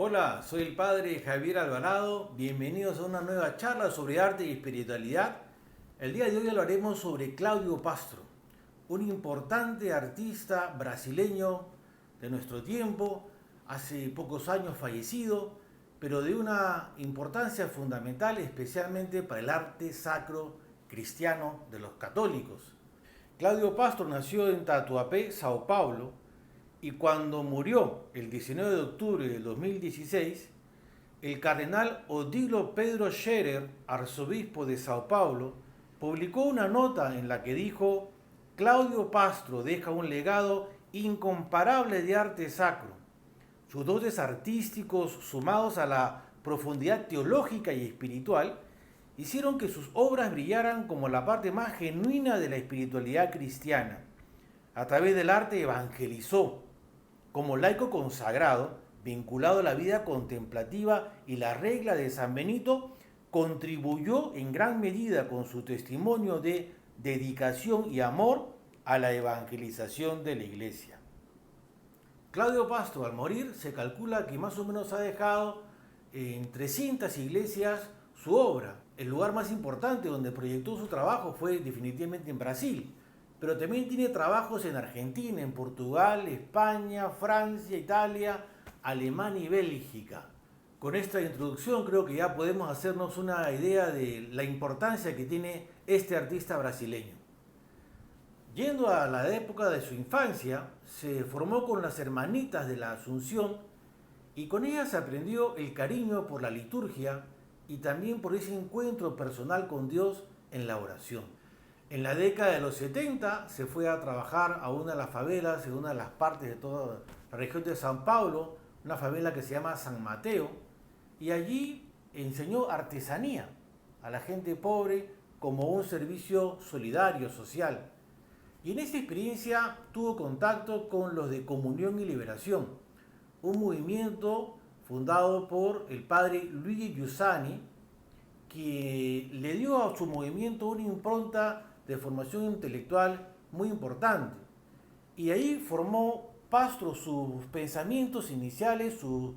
Hola, soy el padre Javier Alvarado. Bienvenidos a una nueva charla sobre arte y espiritualidad. El día de hoy hablaremos sobre Cláudio Pastro, un importante artista brasileño de nuestro tiempo, hace pocos años fallecido, pero de una importancia fundamental especialmente para el arte sacro cristiano de los católicos. Cláudio Pastro nació en Tatuapé, Sao Paulo, y cuando murió el 19 de octubre del 2016, el cardenal Odilo Pedro Scherer, arzobispo de Sao Paulo, publicó una nota en la que dijo: Cláudio Pastro deja un legado incomparable de arte sacro. Sus dotes artísticos, sumados a la profundidad teológica y espiritual, hicieron que sus obras brillaran como la parte más genuina de la espiritualidad cristiana. A través del arte evangelizó. Como laico consagrado, vinculado a la vida contemplativa y la regla de San Benito, contribuyó en gran medida con su testimonio de dedicación y amor a la evangelización de la Iglesia. Cláudio Pastro, al morir, se calcula que más o menos ha dejado en 300 iglesias su obra. El lugar más importante donde proyectó su trabajo fue definitivamente en Brasil, pero también tiene trabajos en Argentina, en Portugal, España, Francia, Italia, Alemania y Bélgica. Con esta introducción creo que ya podemos hacernos una idea de la importancia que tiene este artista brasileño. Yendo a la época de su infancia, se formó con las Hermanitas de la Asunción y con ellas aprendió el cariño por la liturgia y también por ese encuentro personal con Dios en la oración. En la década de los 70 se fue a trabajar a una de las favelas, en una de las partes de toda la región de São Paulo, una favela que se llama San Mateo, y allí enseñó artesanía a la gente pobre como un servicio solidario, social. Y en esa experiencia tuvo contacto con los de Comunión y Liberación, un movimiento fundado por el padre Luigi Giussani, que le dio a su movimiento una impronta de formación intelectual muy importante. Y ahí formó Pastro sus pensamientos iniciales, su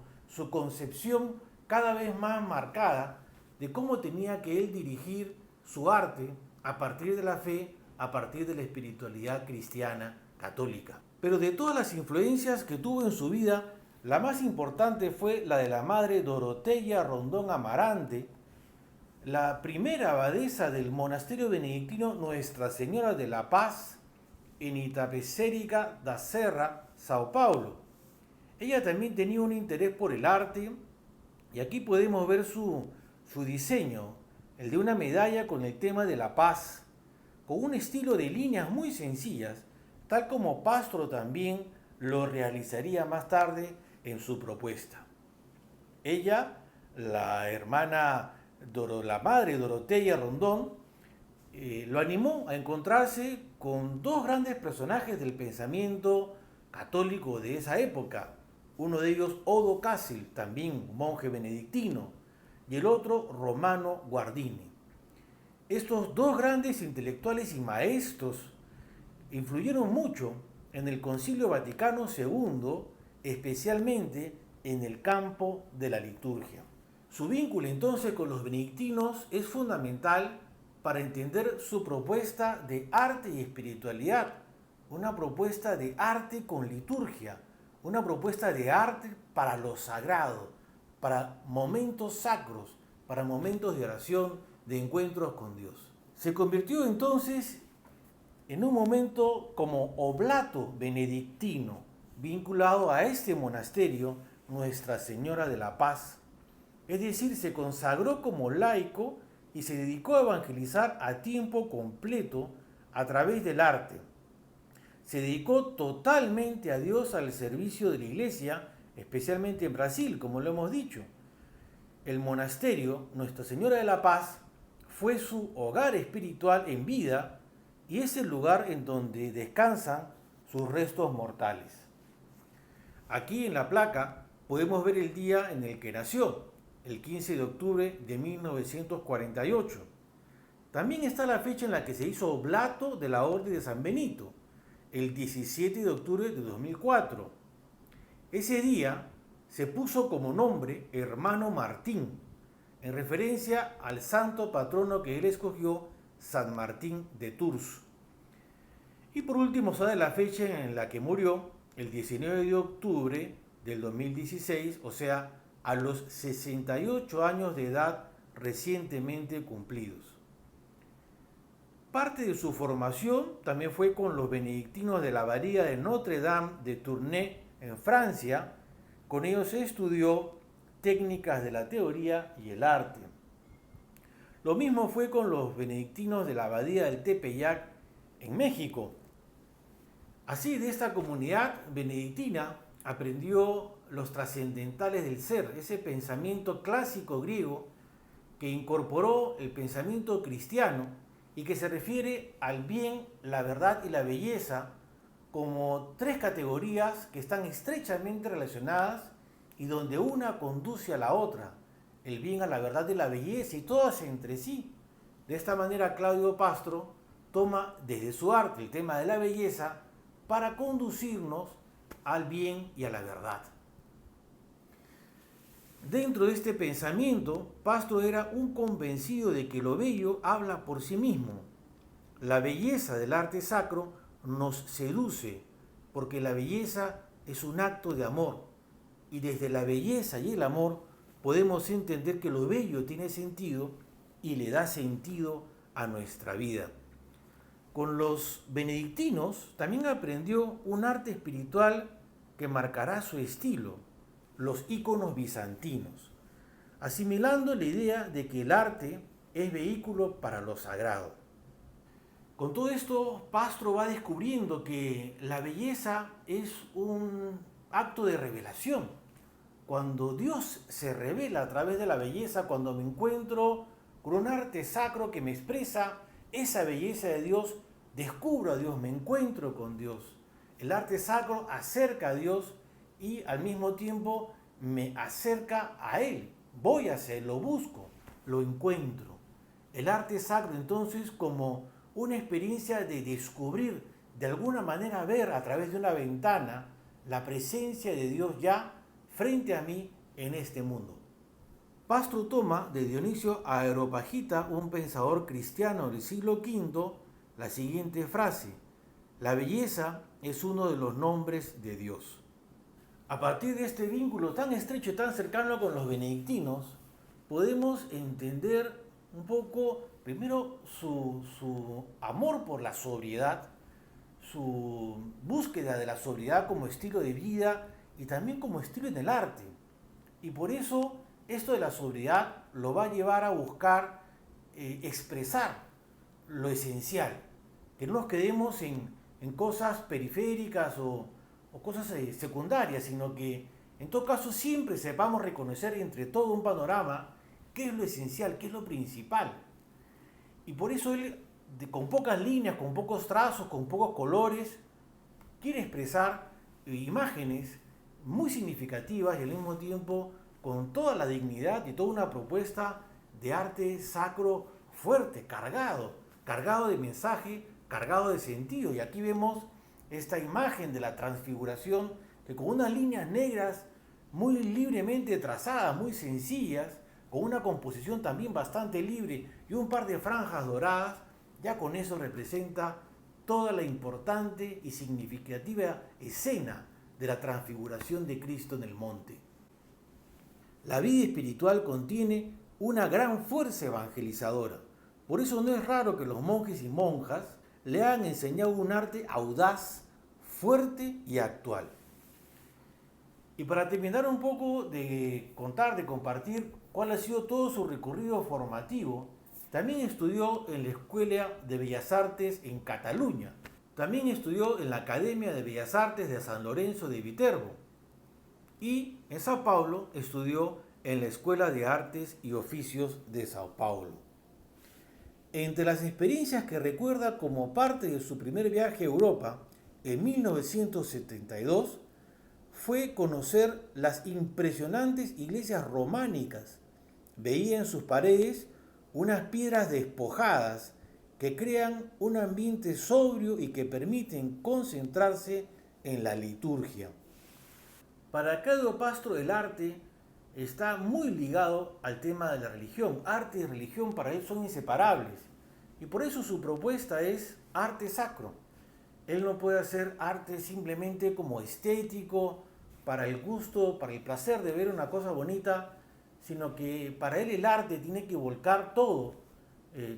concepción cada vez más marcada de cómo tenía que él dirigir su arte a partir de la fe, a partir de la espiritualidad cristiana católica. Pero de todas las influencias que tuvo en su vida, la más importante fue la de la madre Doroteia Rondón Amarante, la primera abadesa del monasterio benedictino Nuestra Señora de la Paz en Itapecerica da Serra, Sao Paulo. Ella también tenía un interés por el arte y aquí podemos ver su diseño, el de una medalla con el tema de la paz, con un estilo de líneas muy sencillas, tal como Pastro también lo realizaría más tarde en su propuesta. Ella, la madre Doroteia Rondón, lo animó a encontrarse con dos grandes personajes del pensamiento católico de esa época. Uno de ellos, Odo Cássio, también monje benedictino, y el otro, Romano Guardini. Estos dos grandes intelectuales y maestros influyeron mucho en el Concilio Vaticano II, especialmente en el campo de la liturgia. Su vínculo entonces con los benedictinos es fundamental para entender su propuesta de arte y espiritualidad, una propuesta de arte con liturgia, una propuesta de arte para lo sagrado, para momentos sacros, para momentos de oración, de encuentros con Dios. Se convirtió entonces en un momento como oblato benedictino, vinculado a este monasterio, Nuestra Señora de la Paz. Es decir, se consagró como laico y se dedicó a evangelizar a tiempo completo a través del arte. Se dedicó totalmente a Dios, al servicio de la Iglesia, especialmente en Brasil, como lo hemos dicho. El monasterio, Nuestra Señora de la Paz, fue su hogar espiritual en vida y es el lugar en donde descansan sus restos mortales. Aquí en la placa podemos ver el día en el que nació, el 15 de octubre de 1948. También está la fecha en la que se hizo oblato de la Orden de San Benito, el 17 de octubre de 2004. Ese día se puso como nombre Hermano Martín, en referencia al santo patrono que él escogió, San Martín de Tours. Y por último sale la fecha en la que murió, el 19 de octubre del 2016, o sea, a los 68 años de edad recientemente cumplidos. Parte de su formación también fue con los benedictinos de la abadía de Notre Dame de Tournai en Francia. Con ellos estudió técnicas de la teoría y el arte. Lo mismo fue con los benedictinos de la abadía del Tepeyac en México. Así, de esta comunidad benedictina aprendió los trascendentales del ser, ese pensamiento clásico griego que incorporó el pensamiento cristiano y que se refiere al bien, la verdad y la belleza como tres categorías que están estrechamente relacionadas y donde una conduce a la otra, el bien a la verdad y la belleza, y todas entre sí. De esta manera Claudio Pastro toma desde su arte el tema de la belleza para conducirnos al bien y a la verdad. Dentro de este pensamiento, Pastro era un convencido de que lo bello habla por sí mismo. La belleza del arte sacro nos seduce, porque la belleza es un acto de amor, y desde la belleza y el amor podemos entender que lo bello tiene sentido y le da sentido a nuestra vida. Con los benedictinos también aprendió un arte espiritual que marcará su estilo, los íconos bizantinos, asimilando la idea de que el arte es vehículo para lo sagrado. Con todo esto, Pastro va descubriendo que la belleza es un acto de revelación. Cuando Dios se revela a través de la belleza, cuando me encuentro con un arte sacro que me expresa esa belleza de Dios, descubro a Dios, me encuentro con Dios. El arte sacro acerca a Dios y al mismo tiempo me acerca a Él. Voy hacia Él, lo busco, lo encuentro. El arte sacro entonces como una experiencia de descubrir, de alguna manera ver a través de una ventana la presencia de Dios ya frente a mí en este mundo. Pastro toma de Dionisio Areopagita, un pensador cristiano del siglo V, la siguiente frase: la belleza es uno de los nombres de Dios. A partir de este vínculo tan estrecho y tan cercano con los benedictinos, podemos entender un poco, primero, su amor por la sobriedad, su búsqueda de la sobriedad como estilo de vida y también como estilo en el arte. Y por eso esto de la sobriedad lo va a llevar a buscar expresar lo esencial, que no nos quedemos en cosas periféricas o cosas secundarias, sino que en todo caso siempre sepamos reconocer entre todo un panorama qué es lo esencial, qué es lo principal. Y por eso él, con pocas líneas, con pocos trazos, con pocos colores, quiere expresar imágenes muy significativas y al mismo tiempo con toda la dignidad y toda una propuesta de arte sacro fuerte, cargado de mensaje, cargado de sentido. Y aquí vemos esta imagen de la transfiguración que con unas líneas negras muy libremente trazadas, muy sencillas, con una composición también bastante libre y un par de franjas doradas, ya con eso representa toda la importante y significativa escena de la transfiguración de Cristo en el monte. La vida espiritual contiene una gran fuerza evangelizadora. Por eso no es raro que los monjes y monjas le han enseñado un arte audaz, fuerte y actual. Y para terminar un poco de contar, de compartir cuál ha sido todo su recorrido formativo, también estudió en la Escuela de Bellas Artes en Cataluña. También estudió en la Academia de Bellas Artes de San Lorenzo de Viterbo. Y en Sao Paulo estudió en la Escuela de Artes y Oficios de Sao Paulo. Entre las experiencias que recuerda como parte de su primer viaje a Europa en 1972 fue conocer las impresionantes iglesias románicas. Veía en sus paredes unas piedras despojadas que crean un ambiente sobrio y que permiten concentrarse en la liturgia. Para Claudio Pastro el arte está muy ligado al tema de la religión. Arte y religión para él son inseparables. Y por eso su propuesta es arte sacro. Él no puede hacer arte simplemente como estético, para el gusto, para el placer de ver una cosa bonita, sino que para él el arte tiene que volcar todo,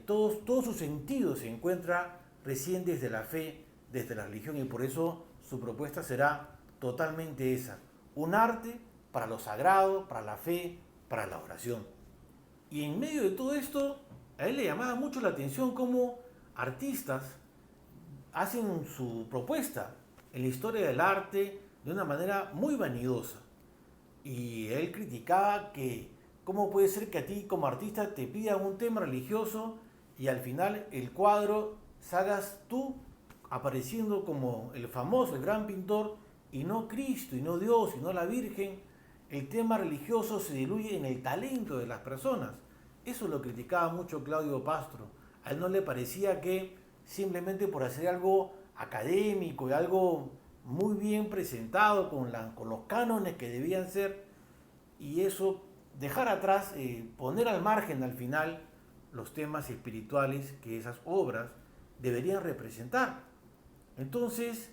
todos sus sentidos se encuentra recién desde la fe, desde la religión, y por eso su propuesta será totalmente esa, un arte para lo sagrado, para la fe, para la oración. Y en medio de todo esto, a él le llamaba mucho la atención cómo artistas hacen su propuesta en la historia del arte de una manera muy vanidosa. Y él criticaba que cómo puede ser que a ti como artista te pidan un tema religioso y al final el cuadro salgas tú apareciendo como el famoso, el gran pintor, y no Cristo, y no Dios, y no la Virgen. El tema religioso se diluye en el talento de las personas. Eso lo criticaba mucho Claudio Pastro. A él no le parecía que simplemente por hacer algo académico y algo muy bien presentado con los cánones que debían ser, y eso dejar atrás, poner al margen al final los temas espirituales que esas obras deberían representar. Entonces,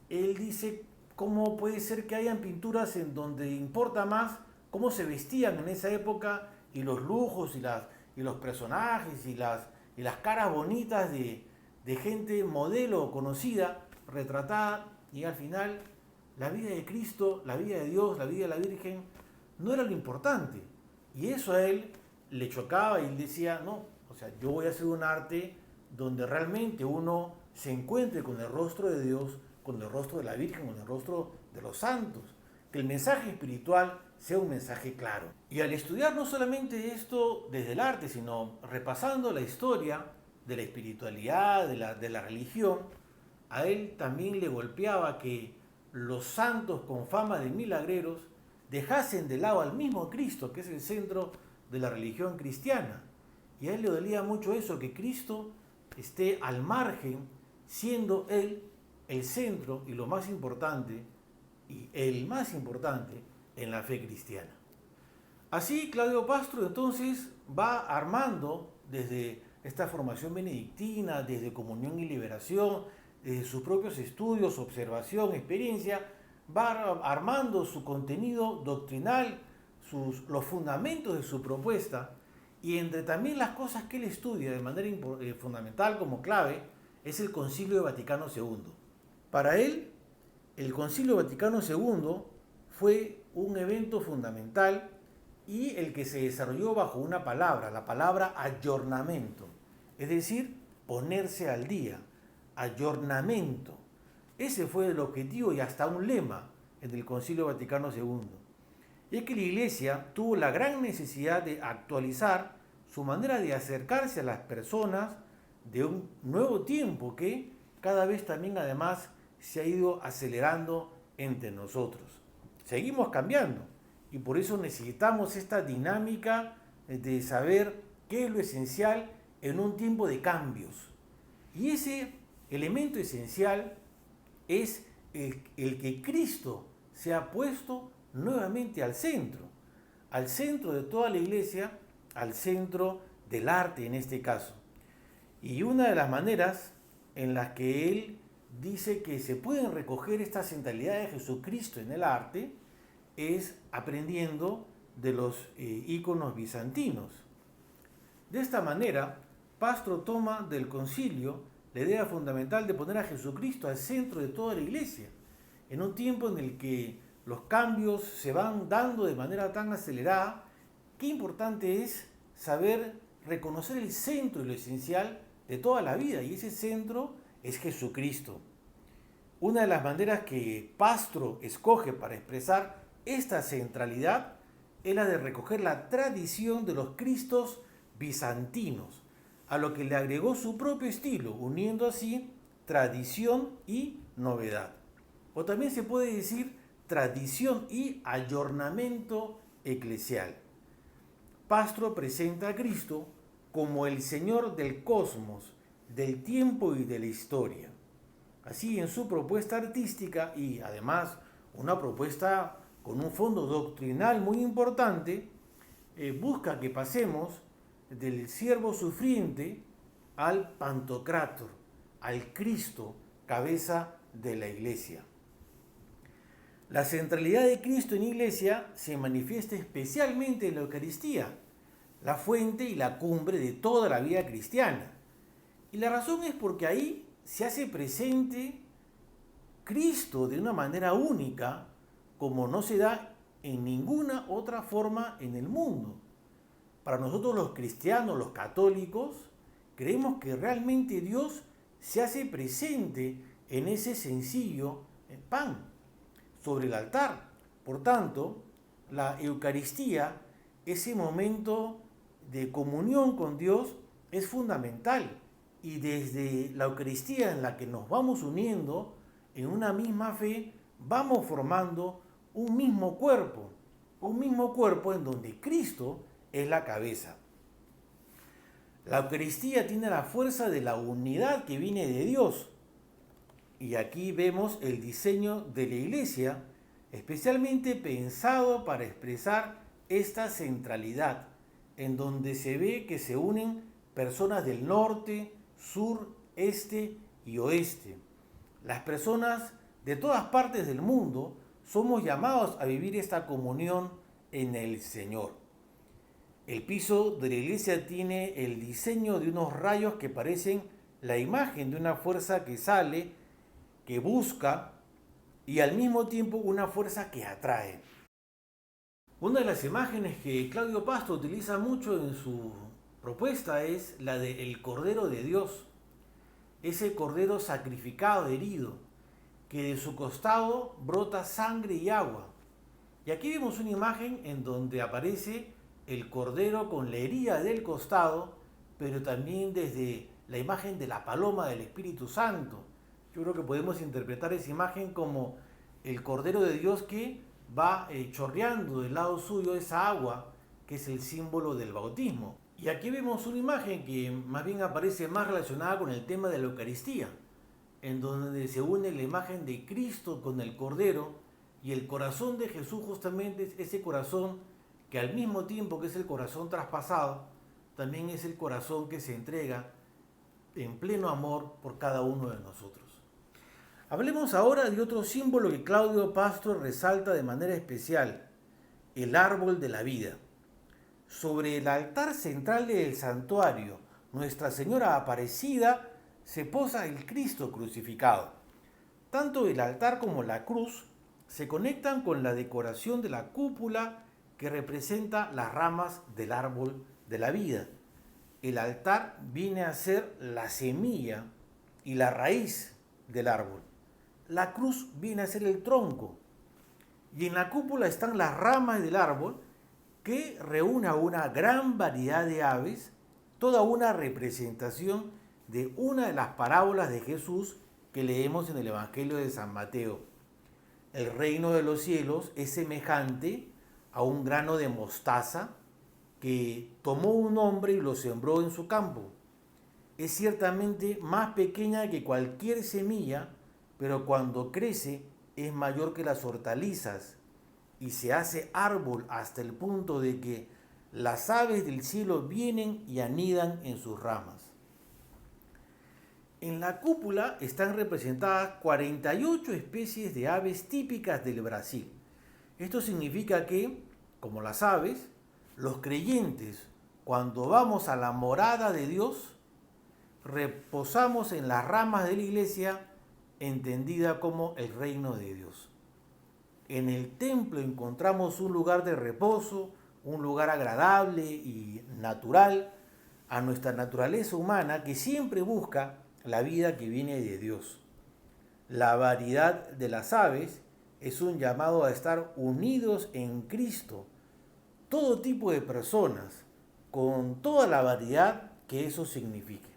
él dice, ¿cómo puede ser que hayan pinturas en donde importa más cómo se vestían en esa época y los lujos y los personajes y las caras bonitas de gente modelo conocida, retratada, y al final la vida de Cristo, la vida de Dios, la vida de la Virgen no era lo importante? Y eso a él le chocaba y él decía, no, o sea, yo voy a hacer un arte donde realmente uno se encuentre con el rostro de Dios, con el rostro de la Virgen, con el rostro de los santos. Que el mensaje espiritual sea un mensaje claro. Y al estudiar no solamente esto desde el arte, sino repasando la historia de la espiritualidad, de la religión, a él también le golpeaba que los santos con fama de milagreros dejasen de lado al mismo Cristo, que es el centro de la religión cristiana. Y a él le dolía mucho eso, que Cristo esté al margen, siendo él el centro y lo más importante, y el más importante en la fe cristiana. Así Claudio Pastro entonces va armando desde esta formación benedictina, desde comunión y liberación, desde sus propios estudios, observación, experiencia, va armando su contenido doctrinal, los fundamentos de su propuesta, y entre también las cosas que él estudia de manera fundamental como clave es el Concilio de Vaticano II. Para él, el Concilio Vaticano II fue un evento fundamental y el que se desarrolló bajo una palabra, la palabra ayornamiento, es decir, ponerse al día, ayornamiento. Ese fue el objetivo y hasta un lema en el Concilio Vaticano II. Y es que la Iglesia tuvo la gran necesidad de actualizar su manera de acercarse a las personas de un nuevo tiempo que cada vez también además se ha ido acelerando entre nosotros. Seguimos cambiando y por eso necesitamos esta dinámica de saber qué es lo esencial en un tiempo de cambios. Y ese elemento esencial es el que Cristo se ha puesto nuevamente al centro de toda la Iglesia, al centro del arte en este caso. Y una de las maneras en las que él dice que se pueden recoger esta centralidad de Jesucristo en el arte es aprendiendo de los íconos bizantinos. De esta manera, Pastro toma del concilio la idea fundamental de poner a Jesucristo al centro de toda la Iglesia, en un tiempo en el que los cambios se van dando de manera tan acelerada. Qué importante es saber reconocer el centro y lo esencial de toda la vida, y ese centro es Jesucristo. Una de las maneras que Pastro escoge para expresar esta centralidad es la de recoger la tradición de los Cristos bizantinos, a lo que le agregó su propio estilo, uniendo así tradición y novedad. O también se puede decir tradición y ayornamiento eclesial. Pastro presenta a Cristo como el Señor del cosmos, del tiempo y de la historia. Así, en su propuesta artística y además una propuesta con un fondo doctrinal muy importante, busca que pasemos del siervo sufriente al Pantocrátor, al Cristo, cabeza de la Iglesia. La centralidad de Cristo en la Iglesia se manifiesta especialmente en la Eucaristía, la fuente y la cumbre de toda la vida cristiana. Y la razón es porque ahí se hace presente Cristo de una manera única, como no se da en ninguna otra forma en el mundo. Para nosotros los cristianos, los católicos, creemos que realmente Dios se hace presente en ese sencillo pan sobre el altar. Por tanto, la Eucaristía, ese momento de comunión con Dios, es fundamental. Y desde la Eucaristía en la que nos vamos uniendo en una misma fe, vamos formando un mismo cuerpo en donde Cristo es la cabeza. La Eucaristía tiene la fuerza de la unidad que viene de Dios. Y aquí vemos el diseño de la Iglesia, especialmente pensado para expresar esta centralidad, en donde se ve que se unen personas del norte, sur, este y oeste. Las personas de todas partes del mundo somos llamados a vivir esta comunión en el Señor. El piso de la iglesia tiene el diseño de unos rayos que parecen la imagen de una fuerza que sale, que busca y al mismo tiempo una fuerza que atrae. Una de las imágenes que Claudio Pastro utiliza mucho en su propuesta es la del Cordero de Dios, ese Cordero sacrificado, herido, que de su costado brota sangre y agua. Y aquí vemos una imagen en donde aparece el Cordero con la herida del costado, pero también desde la imagen de la paloma del Espíritu Santo. Yo creo que podemos interpretar esa imagen como el Cordero de Dios que va chorreando del lado suyo esa agua, que es el símbolo del bautismo. Y aquí vemos una imagen que más bien aparece más relacionada con el tema de la Eucaristía, en donde se une la imagen de Cristo con el Cordero, y el corazón de Jesús justamente es ese corazón que al mismo tiempo que es el corazón traspasado, también es el corazón que se entrega en pleno amor por cada uno de nosotros. Hablemos ahora de otro símbolo que Claudio Pastro resalta de manera especial, el árbol de la vida. Sobre el altar central del santuario, Nuestra Señora Aparecida, se posa el Cristo crucificado. Tanto el altar como la cruz se conectan con la decoración de la cúpula que representa las ramas del árbol de la vida. El altar viene a ser la semilla y la raíz del árbol. La cruz viene a ser el tronco. Y en la cúpula están las ramas del árbol que reúne a una gran variedad de aves, toda una representación de una de las parábolas de Jesús que leemos en el Evangelio de San Mateo. El reino de los cielos es semejante a un grano de mostaza que tomó un hombre y lo sembró en su campo. Es ciertamente más pequeña que cualquier semilla, pero cuando crece es mayor que las hortalizas y se hace árbol hasta el punto de que las aves del cielo vienen y anidan en sus ramas. En la cúpula están representadas 48 especies de aves típicas del Brasil. Esto significa que, como las aves, los creyentes, cuando vamos a la morada de Dios, reposamos en las ramas de la iglesia, entendida como el reino de Dios. En el templo encontramos un lugar de reposo, un lugar agradable y natural a nuestra naturaleza humana que siempre busca la vida que viene de Dios. La variedad de las aves es un llamado a estar unidos en Cristo, todo tipo de personas, con toda la variedad que eso signifique.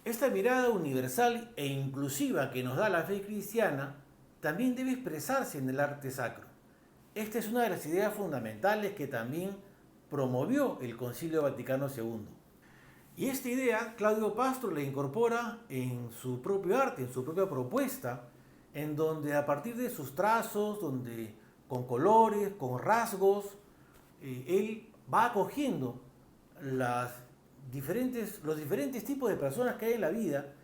Esta mirada universal e inclusiva que nos da la fe cristiana también debe expresarse en el arte sacro. Esta es una de las ideas fundamentales que también promovió el Concilio Vaticano II. Y esta idea Claudio Pastro la incorpora en su propio arte, en su propia propuesta, en donde a partir de sus trazos, donde con colores, con rasgos. Él va acogiendo los diferentes tipos de personas que hay en la vida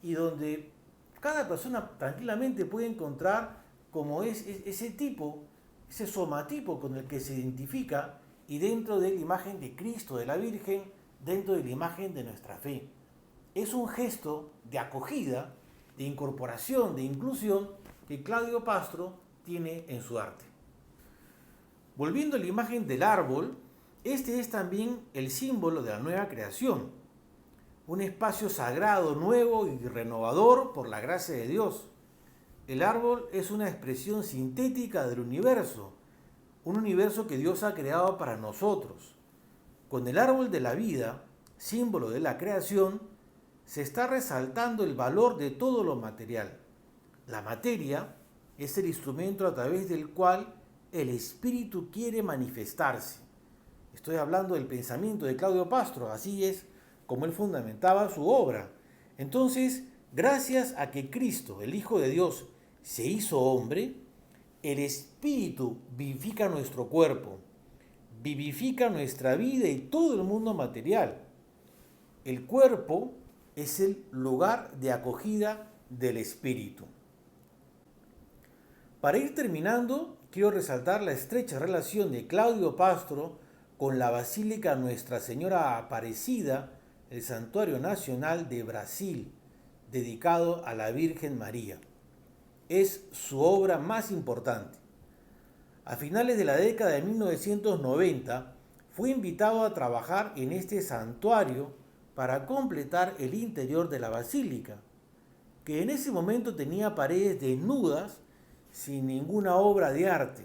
y donde cada persona tranquilamente puede encontrar como es ese tipo, ese somatipo con el que se identifica y dentro de la imagen de Cristo, de la Virgen, dentro de la imagen de nuestra fe. Es un gesto de acogida, de incorporación, de inclusión que Claudio Pastro tiene en su arte. Volviendo a la imagen del árbol, este es también el símbolo de la nueva creación, un espacio sagrado, nuevo y renovador por la gracia de Dios. El árbol es una expresión sintética del universo, un universo que Dios ha creado para nosotros. Con el árbol de la vida, símbolo de la creación, se está resaltando el valor de todo lo material. La materia es el instrumento a través del cual el espíritu quiere manifestarse. Estoy hablando del pensamiento de Claudio Pastro, así es como él fundamentaba su obra. Entonces, gracias a que Cristo, el Hijo de Dios, se hizo hombre, el espíritu vivifica nuestro cuerpo, vivifica nuestra vida y todo el mundo material. El cuerpo es el lugar de acogida del espíritu. Para ir terminando, quiero resaltar la estrecha relación de Claudio Pastro con la Basílica Nuestra Señora Aparecida, el Santuario Nacional de Brasil, dedicado a la Virgen María. Es su obra más importante. A finales de la década de 1990, fue invitado a trabajar en este santuario para completar el interior de la basílica, que en ese momento tenía paredes desnudas sin ninguna obra de arte.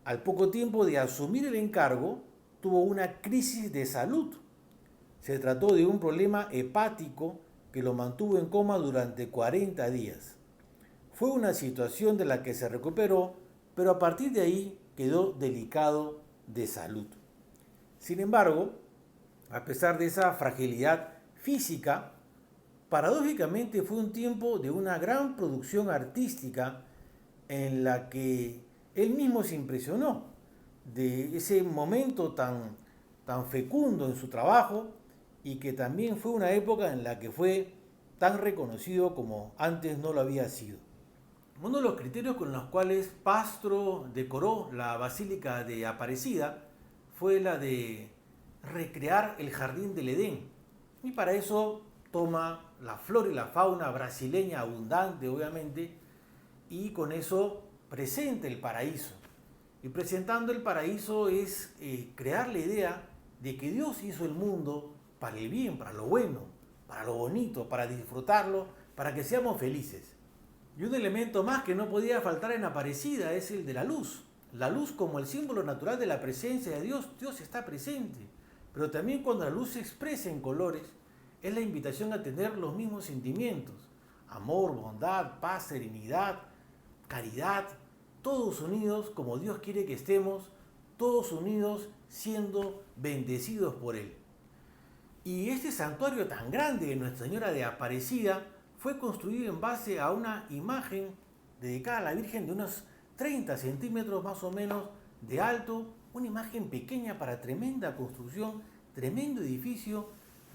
Al poco tiempo de asumir el encargo, tuvo una crisis de salud. Se trató de un problema hepático que lo mantuvo en coma durante 40 días. Fue una situación de la que se recuperó, pero a partir de ahí quedó delicado de salud. Sin embargo, a pesar de esa fragilidad física, paradójicamente fue un tiempo de una gran producción artística en la que él mismo se impresionó de ese momento tan fecundo en su trabajo y que también fue una época en la que fue tan reconocido como antes no lo había sido. Uno de los criterios con los cuales Pastro decoró la Basílica de Aparecida fue la de recrear el jardín del Edén. Y para eso toma la flora y la fauna brasileña abundante, obviamente, y con eso presenta el paraíso. Y presentando el paraíso es crear la idea de que Dios hizo el mundo para el bien, para lo bueno, para lo bonito, para disfrutarlo, para que seamos felices. Y un elemento más que no podía faltar en Aparecida es el de la luz. La luz como el símbolo natural de la presencia de Dios. Dios está presente. Pero también cuando la luz se expresa en colores, es la invitación a tener los mismos sentimientos. Amor, bondad, paz, serenidad, caridad. Todos unidos como Dios quiere que estemos. Todos unidos siendo bendecidos por Él. Y este santuario tan grande de Nuestra Señora de Aparecida fue construido en base a una imagen dedicada a la Virgen de unos 30 centímetros más o menos de alto, una imagen pequeña para tremenda construcción, tremendo edificio,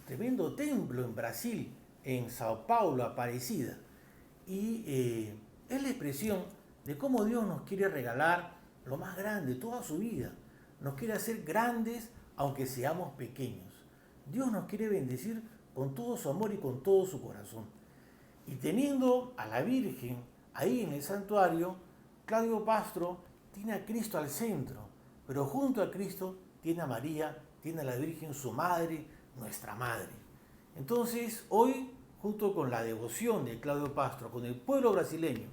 tremendo templo en Brasil, en Sao Paulo, Aparecida. Y es la expresión de cómo Dios nos quiere regalar lo más grande, toda su vida. Nos quiere hacer grandes aunque seamos pequeños. Dios nos quiere bendecir con todo su amor y con todo su corazón. Y teniendo a la Virgen ahí en el santuario, Claudio Pastro tiene a Cristo al centro, pero junto a Cristo tiene a María, tiene a la Virgen, su madre, nuestra madre. Entonces, hoy, junto con la devoción de Claudio Pastro, con el pueblo brasileño,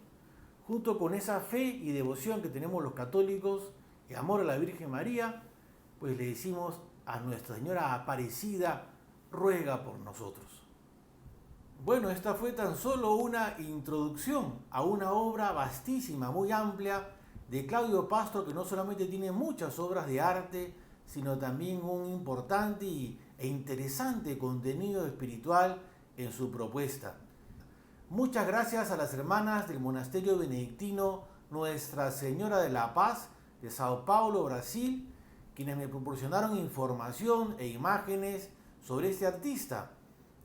junto con esa fe y devoción que tenemos los católicos y amor a la Virgen María, pues le decimos a Nuestra Señora Aparecida, ruega por nosotros. Bueno, esta fue tan solo una introducción a una obra vastísima, muy amplia, de Claudio Pastro, que no solamente tiene muchas obras de arte, sino también un importante e interesante contenido espiritual en su propuesta. Muchas gracias a las hermanas del monasterio benedictino Nuestra Señora de la Paz de Sao Paulo, Brasil, quienes me proporcionaron información e imágenes sobre este artista.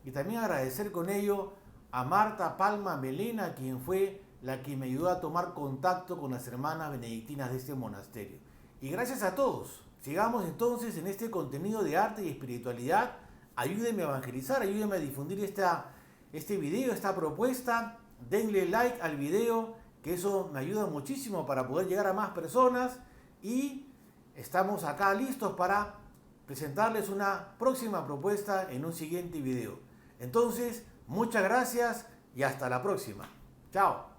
Y también agradecer con ello a Marta Palma Melena, quien fue la que me ayudó a tomar contacto con las hermanas benedictinas de este monasterio. Y gracias a todos. Sigamos entonces en este contenido de arte y espiritualidad. Ayúdenme a evangelizar, ayúdenme a difundir este video, esta propuesta. Denle like al video, que eso me ayuda muchísimo para poder llegar a más personas. Y estamos acá listos para presentarles una próxima propuesta en un siguiente video. Entonces, muchas gracias y hasta la próxima. Chao.